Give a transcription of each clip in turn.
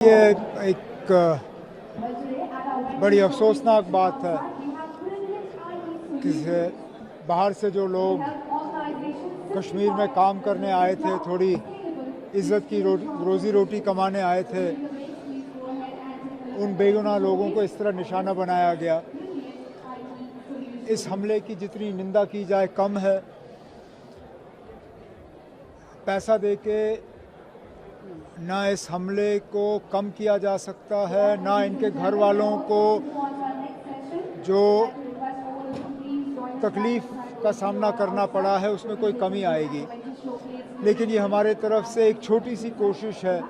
ये एक बड़ी अफसोसनाक बात है कि बाहर से जो लोग कश्मीर में काम करने आए थे, थोड़ी इज़्ज़त की रोज़ी रोटी कमाने आए थे, उन बेगुनाह लोगों को इस तरह निशाना बनाया गया। इस हमले की जितनी निंदा की जाए कम है। पैसा देके ना इस हमले को कम किया जा सकता है, ना इनके घर वालों को जो तकलीफ़ का सामना करना पड़ा है उसमें कोई कमी आएगी। लेकिन ये हमारे तरफ से एक छोटी सी कोशिश है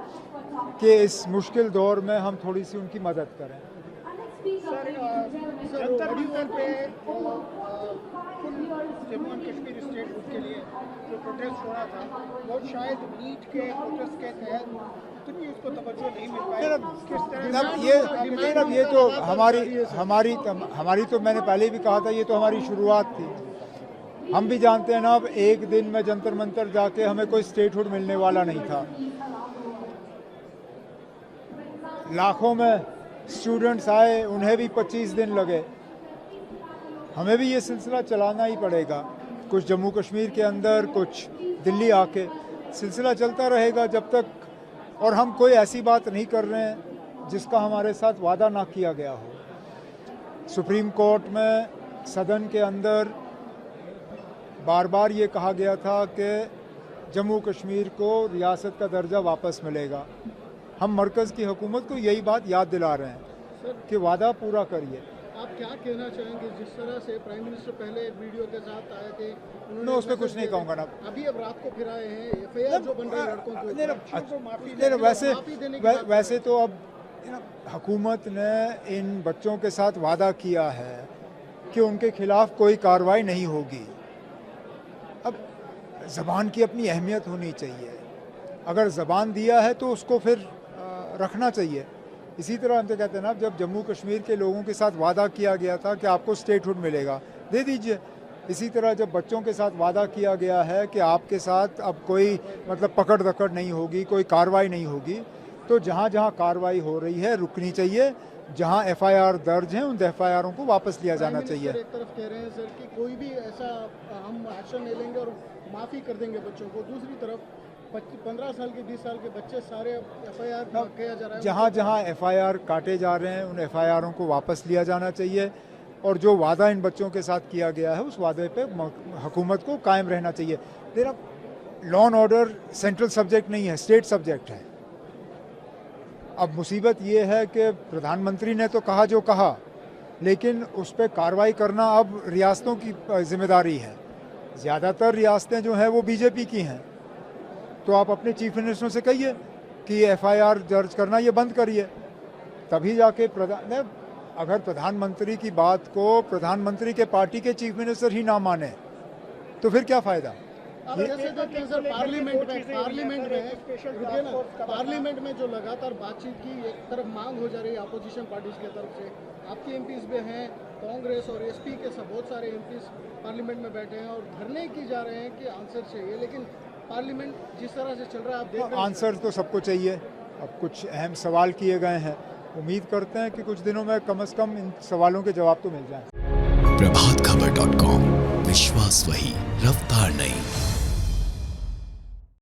कि इस मुश्किल दौर में हम थोड़ी सी उनकी मदद करें। Jammu and Kashmir state hood के लिए जो प्रोटेस्ट हो रहा था वो शायद नीट के प्रोटेस्ट के तहत इतनी उसको तवज्जो नहीं मिल पाई। किस तरह ये तो हमारी तो मैंने पहले भी कहा था, ये तो हमारी शुरुआत थी। हम भी जानते हैं ना, अब एक दिन में जंतर मंतर जाके हमें कोई स्टेटहुड मिलने वाला नहीं था। लाखों में स्टूडेंट्स आए, उन्हें भी 25 दिन लगे। हमें भी ये सिलसिला चलाना ही पड़ेगा, कुछ जम्मू कश्मीर के अंदर, कुछ दिल्ली आके। सिलसिला चलता रहेगा जब तक, और हम कोई ऐसी बात नहीं कर रहे हैं जिसका हमारे साथ वादा ना किया गया हो। सुप्रीम कोर्ट में सदन के अंदर बार बार ये कहा गया था कि जम्मू कश्मीर को रियासत का दर्जा वापस मिलेगा। हम मरकज़ की हुकूमत को यही बात याद दिला रहे हैं कि वादा पूरा करिए। आप क्या कहना चाहेंगे, जिस तरह से प्राइम मिनिस्टर पहले वीडियो के साथ आए थे, मैं उस पर कुछ नहीं कहूँगा ना। अभी अब रात को फिर आए हैं, एफआईआर जो बन रही है लड़कों के वैसे तो अब हुकूमत ने इन बच्चों के साथ वादा किया है कि उनके खिलाफ कोई कार्रवाई नहीं होगी। अब ज़बान की अपनी अहमियत होनी चाहिए। अगर ज़बान दिया है तो उसको फिर रखना चाहिए। इसी तरह हम तो कहते हैं ना, जब जम्मू कश्मीर के लोगों के साथ वादा किया गया था कि आपको स्टेटहुड मिलेगा, दे दीजिए। इसी तरह जब बच्चों के साथ वादा किया गया है कि आपके साथ अब कोई मतलब पकड़ दकड़ नहीं होगी, कोई कार्रवाई नहीं होगी, तो जहाँ जहाँ कार्रवाई हो रही है रुकनी चाहिए। जहाँ एफआईआर दर्ज हैं उन एफआईआरों को वापस लिया जाना चाहिए। एक तरफ कह रहे हैं सर कि कोई भी ऐसा हम एक्शन नहीं लेंगे और माफ़ी कर देंगे बच्चों को, दूसरी तरफ 15 साल के 20 साल के बच्चे सारे एफआईआर किया जा रहा है। जहाँ जहाँ एफआईआर काटे जा रहे हैं उन एफआईआरों को वापस लिया जाना चाहिए, और जो वादा इन बच्चों के साथ किया गया है उस वादे पे हुकूमत को कायम रहना चाहिए। तेरा law and order central subject नहीं है, स्टेट सब्जेक्ट है। अब मुसीबत ये है कि प्रधानमंत्री ने तो कहा जो कहा, लेकिन उस पर कार्रवाई करना अब रियासतों की जिम्मेदारी है। ज़्यादातर रियासतें जो हैं वो बीजेपी की हैं, तो आप अपने चीफ मिनिस्टरों से कहिए कि एफआईआर दर्ज करना ये बंद करिए, तभी जाके अगर प्रधानमंत्री की बात को प्रधानमंत्री के पार्टी के चीफ मिनिस्टर ही ना माने तो फिर क्या फ़ायदा। पार्लियामेंट में जो लगातार बातचीत की एक तरफ मांग हो जा रही है अपोजिशन पार्टीज की तरफ से, आपके एमपीज भी हैं, कांग्रेस और एसपी के सब बहुत सारे एमपीज पार्लियामेंट में बैठे हैं और धरने की जा रहे हैं कि आंसर चाहिए, लेकिन पार्लियामेंट जिस तरह से चल रहा है आप देख रहे हैं। आंसर तो सबको चाहिए। अब कुछ अहम सवाल किए गए हैं, उम्मीद करते हैं कि कुछ दिनों में कम से कम इन सवालों के जवाब तो मिल जाएं। प्रभातखबर.com, विश्वास वही, रफ्तार नहीं।